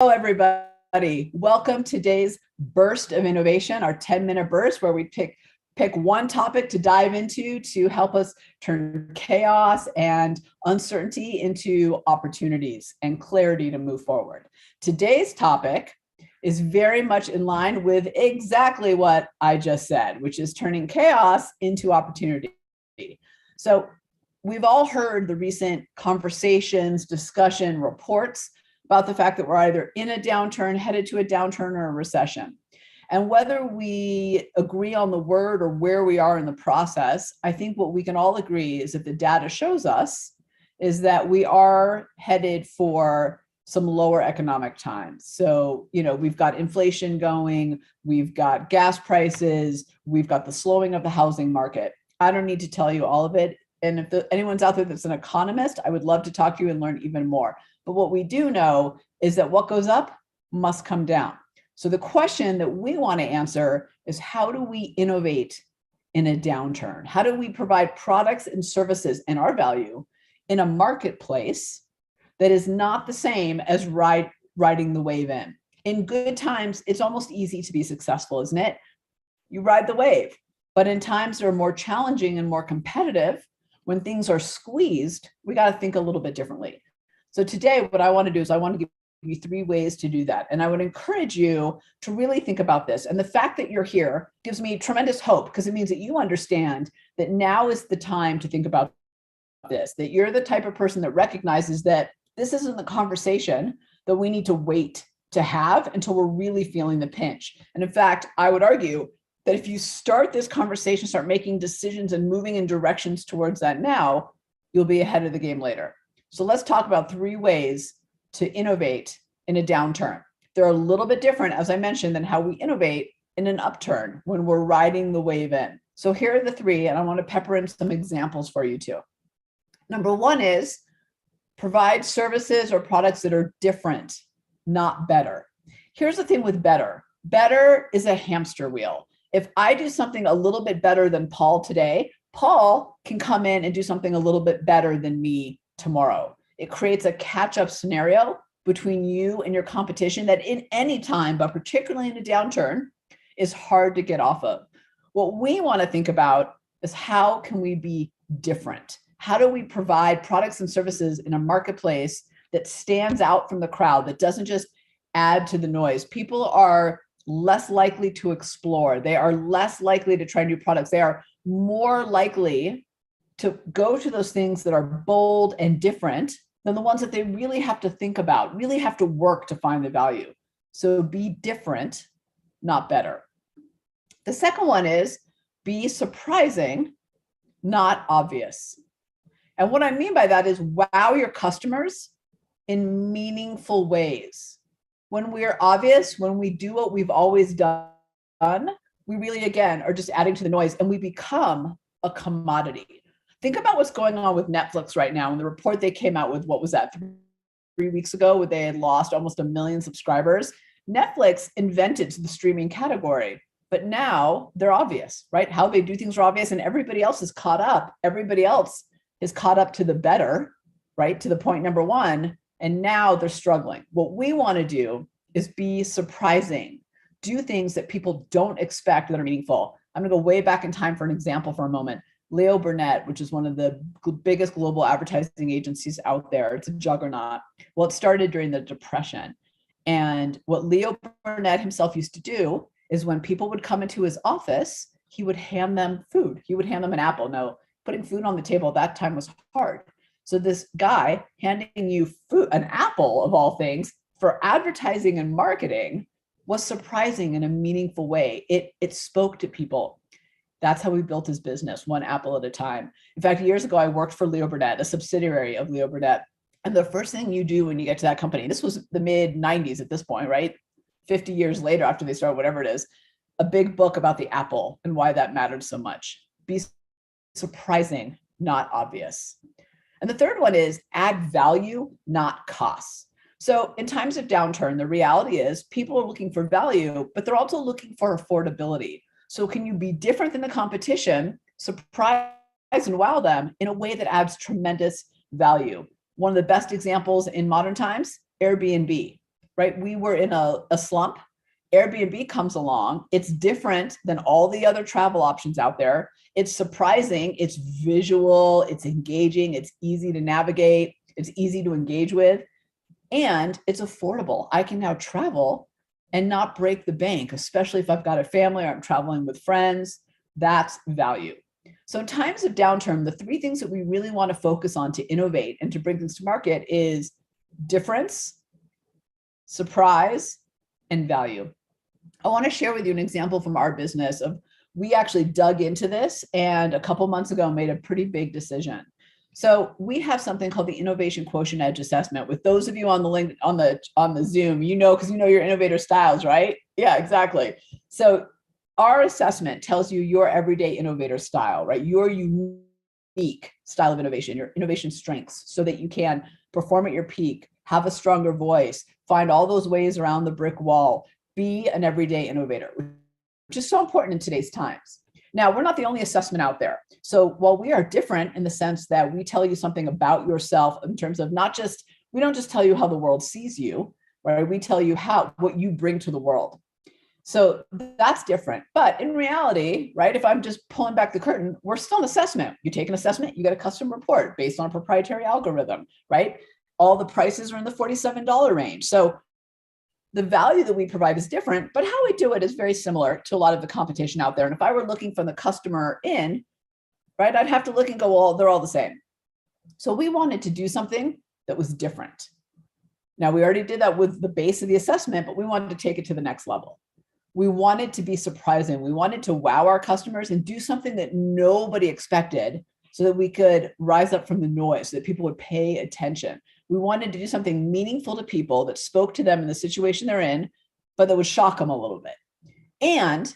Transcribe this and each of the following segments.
Hello, everybody. Welcome to today's burst of innovation, our 10-minute burst where we pick one topic to dive into to help us turn chaos and uncertainty into opportunities and clarity to move forward. Today's topic is very much in line with exactly what I just said, which is turning chaos into opportunity. So we've all heard the recent conversations, discussion, reports about the fact that we're either in a downturn, headed to a downturn, or a recession. And whether we agree on the word or where we are in the process, I think what we can all agree is that the data shows us is that we are headed for some lower economic times. So, we've got inflation going, we've got gas prices, we've got the slowing of the housing market. I don't need to tell you all of it. And if anyone's out there that's an economist, I would love to talk to you and learn even more. But what we do know is that what goes up must come down. So the question that we want to answer is, how do we innovate in a downturn? How do we provide products and services and our value in a marketplace that is not the same as riding the wave in? In good times, it's almost easy to be successful, isn't it? You ride the wave. But in times that are more challenging and more competitive, when things are squeezed, we got to think a little bit differently. So today, what I want to do is I want to give you 3 ways to do that. And I would encourage you to really think about this. And the fact that you're here gives me tremendous hope, because it means that you understand that now is the time to think about this, that you're the type of person that recognizes that this isn't the conversation that we need to wait to have until we're really feeling the pinch. And in fact, I would argue that if you start this conversation, start making decisions and moving in directions towards that now, you'll be ahead of the game later. So let's talk about 3 ways to innovate in a downturn. They're a little bit different, as I mentioned, than how we innovate in an upturn when we're riding the wave in. So here are the 3, and I want to pepper in some examples for you too. Number 1 is provide services or products that are different, not better. Here's the thing with better. Better is a hamster wheel. If I do something a little bit better than Paul today, Paul can come in and do something a little bit better than me tomorrow. It creates a catch-up scenario between you and your competition that in any time, but particularly in a downturn, is hard to get off of. What we want to think about is, how can we be different? How do we provide products and services in a marketplace that stands out from the crowd, that doesn't just add to the noise? People are less likely to explore. They are less likely to try new products. They are more likely to go to those things that are bold and different than the ones that they really have to think about, really have to work to find the value. So be different, not better. The second one is be surprising, not obvious. And what I mean by that is wow your customers in meaningful ways. When we're obvious, when we do what we've always done, we really, again, are just adding to the noise, and we become a commodity. Think about what's going on with Netflix right now. And the report they came out with, what was that, 3 weeks ago, where they had lost almost 1 million subscribers. Netflix invented the streaming category, but now they're obvious, right? How they do things are obvious, and everybody else is caught up. Everybody else is caught up to the better, right? To the point number 1. And now they're struggling. What we want to do is be surprising, do things that people don't expect that are meaningful. I'm going to go way back in time for an example for a moment. Leo Burnett, which is one of the biggest global advertising agencies out there. It's a juggernaut. Well, it started during the Depression. And what Leo Burnett himself used to do is, when people would come into his office, he would hand them food. He would hand them an apple. Now, putting food on the table at that time was hard. So this guy handing you food, an apple of all things, for advertising and marketing was surprising in a meaningful way. It spoke to people. That's how we built his business, one apple at a time. In fact, years ago, I worked for Leo Burnett, a subsidiary of Leo Burnett. And the first thing you do when you get to that company, this was the mid 90s at this point, right? 50 years later, after they started, whatever it is, a big book about the apple and why that mattered so much. Be surprising, not obvious. And the third one is add value, not costs. So in times of downturn, the reality is people are looking for value, but they're also looking for affordability. So can you be different than the competition, surprise and wow them in a way that adds tremendous value? One of the best examples in modern times, Airbnb, right? We were in a slump. Airbnb comes along. It's different than all the other travel options out there. It's surprising. It's visual. It's engaging. It's easy to navigate. It's easy to engage with. And it's affordable. I can now travel and not break the bank, especially if I've got a family or I'm traveling with friends. That's value. So in times of downturn, the three things that we really want to focus on to innovate and to bring things to market is difference, surprise, and value. I want to share with you an example from our business of we actually dug into this and a couple months ago made a pretty big decision. So we have something called the Innovation Quotient Edge Assessment. With those of you on the link on the Zoom, because you know your innovator styles, right? Yeah, exactly. So our assessment tells you your everyday innovator style, right? Your unique style of innovation, your innovation strengths, so that you can perform at your peak, have a stronger voice, find all those ways around the brick wall, be an everyday innovator, which is so important in today's times. Now, we're not the only assessment out there. So while we are different in the sense that we tell you something about yourself in terms of we don't just tell you how the world sees you, right? We tell you what you bring to the world. So that's different. But in reality, right, if I'm just pulling back the curtain, we're still an assessment. You take an assessment, you get a custom report based on a proprietary algorithm, right? All the prices are in the $47 range. So the value that we provide is different, but how we do it is very similar to a lot of the competition out there. And if I were looking from the customer in, right, I'd have to look and go, well, they're all the same. So we wanted to do something that was different. Now, we already did that with the base of the assessment, but we wanted to take it to the next level. We wanted to be surprising. We wanted to wow our customers and do something that nobody expected so that we could rise up from the noise, so that people would pay attention. We wanted to do something meaningful to people that spoke to them in the situation they're in, but that would shock them a little bit. And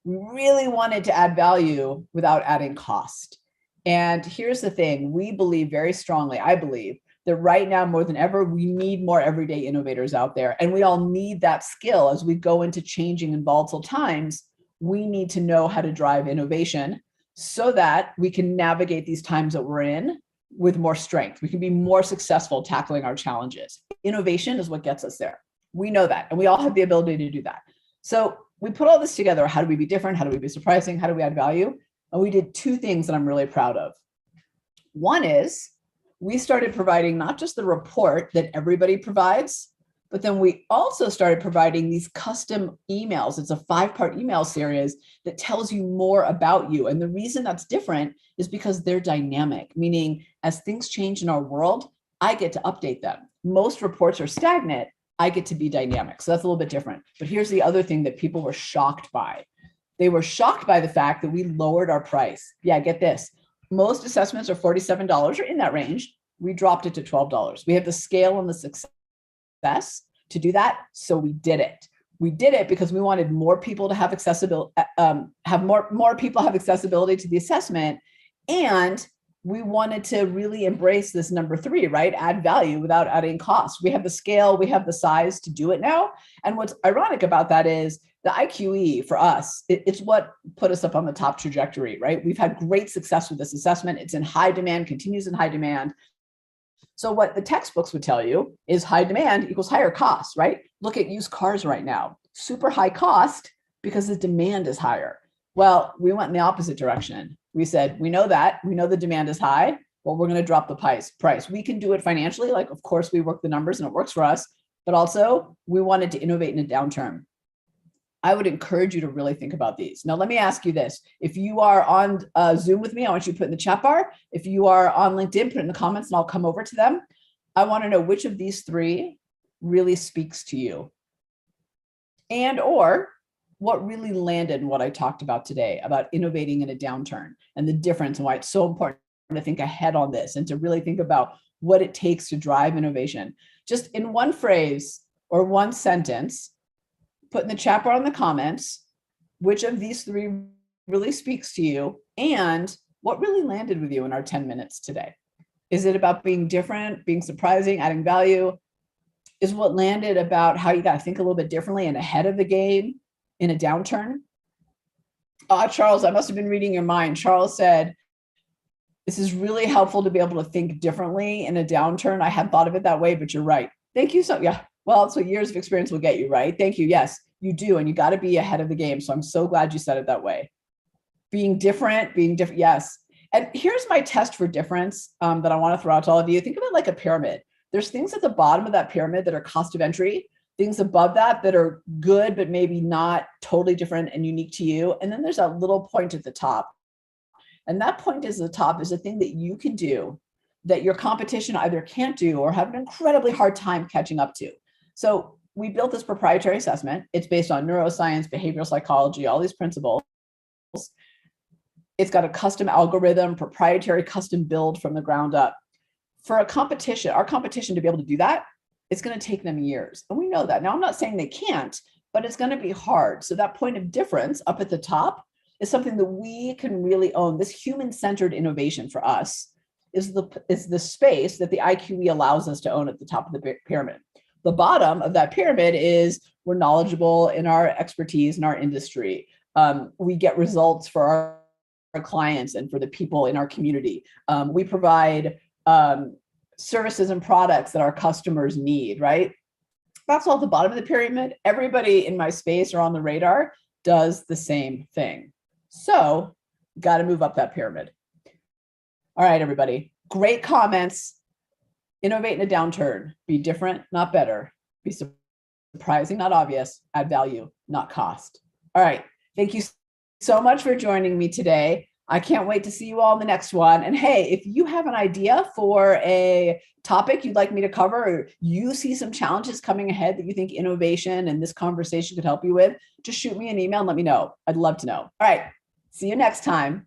we really wanted to add value without adding cost. And here's the thing, we believe very strongly, I believe, that right now more than ever, we need more everyday innovators out there. And we all need that skill as we go into changing and volatile times. We need to know how to drive innovation so that we can navigate these times that we're in with more strength. We can be more successful tackling our challenges. Innovation is what gets us there. We know that, and we all have the ability to do that. So we put all this together. How do we be different? How do we be surprising? How do we add value? And we did two things that I'm really proud of. One is we started providing not just the report that everybody provides, but then we also started providing these custom emails. It's a 5-part email series that tells you more about you. And the reason that's different is because they're dynamic, meaning as things change in our world, I get to update them. Most reports are stagnant. I get to be dynamic. So that's a little bit different. But here's the other thing that people were shocked by. They were shocked by the fact that we lowered our price. Yeah, get this. Most assessments are $47 or in that range. We dropped it to $12. We have the scale and the success to do that. So we did it. We did it because we wanted more people to have accessibility, more people have accessibility to the assessment. And we wanted to really embrace this number 3, right? Add value without adding cost. We have the scale, we have the size to do it now. And what's ironic about that is the IQE for us, it's what put us up on the top trajectory, right? We've had great success with this assessment. It's in high demand, continues in high demand. So what the textbooks would tell you is high demand equals higher cost, right? Look at used cars right now, super high cost because the demand is higher. Well, we went in the opposite direction. We said, we know the demand is high, but we're going to drop the price. We can do it financially. Like, of course, we work the numbers and it works for us, but also we wanted to innovate in a downturn. I would encourage you to really think about these. Now, let me ask you this. If you are on Zoom with me, I want you to put in the chat bar. If you are on LinkedIn, put it in the comments and I'll come over to them. I want to know which of these 3 really speaks to you and or what really landed in what I talked about today about innovating in a downturn and the difference and why it's so important to think ahead on this and to really think about what it takes to drive innovation. Just in one phrase or one sentence, put in the chat bar in the comments, which of these 3 really speaks to you and what really landed with you in our 10 minutes today. Is it about being different, being surprising, adding value? Is what landed about how you got to think a little bit differently and ahead of the game in a downturn? Charles, I must have been reading your mind. Charles said, this is really helpful to be able to think differently in a downturn. I hadn't thought of it that way, but you're right. Thank you. So yeah, Well, so years of experience will get you, right? Thank you. Yes, you do. And you got to be ahead of the game. So I'm so glad you said it that way. Being different. Yes. And here's my test for difference that I want to throw out to all of you. Think of it like a pyramid. There's things at the bottom of that pyramid that are cost of entry, things above that that are good, but maybe not totally different and unique to you. And then there's a little point at the top. And that point at the top is a thing that you can do that your competition either can't do or have an incredibly hard time catching up to. So we built this proprietary assessment. It's based on neuroscience, behavioral psychology, all these principles. It's got a custom algorithm, proprietary custom build from the ground up. For a competition, our competition to be able to do that, it's going to take them years. And we know that. Now, I'm not saying they can't, but it's going to be hard. So that point of difference up at the top is something that we can really own. This human-centered innovation for us is the space that the IQE allows us to own at the top of the pyramid. The bottom of that pyramid is we're knowledgeable in our expertise in our industry. We get results for our clients and for the people in our community. We provide services and products that our customers need, right? That's all at the bottom of the pyramid. Everybody in my space or on the radar does the same thing. So got to move up that pyramid. All right, everybody. Great comments. Innovate in a downturn. Be different, not better. Be surprising, not obvious. Add value, not cost. All right. Thank you so much for joining me today. I can't wait to see you all in the next one. And hey, if you have an idea for a topic you'd like me to cover, or you see some challenges coming ahead that you think innovation and this conversation could help you with, just shoot me an email and let me know. I'd love to know. All right. See you next time.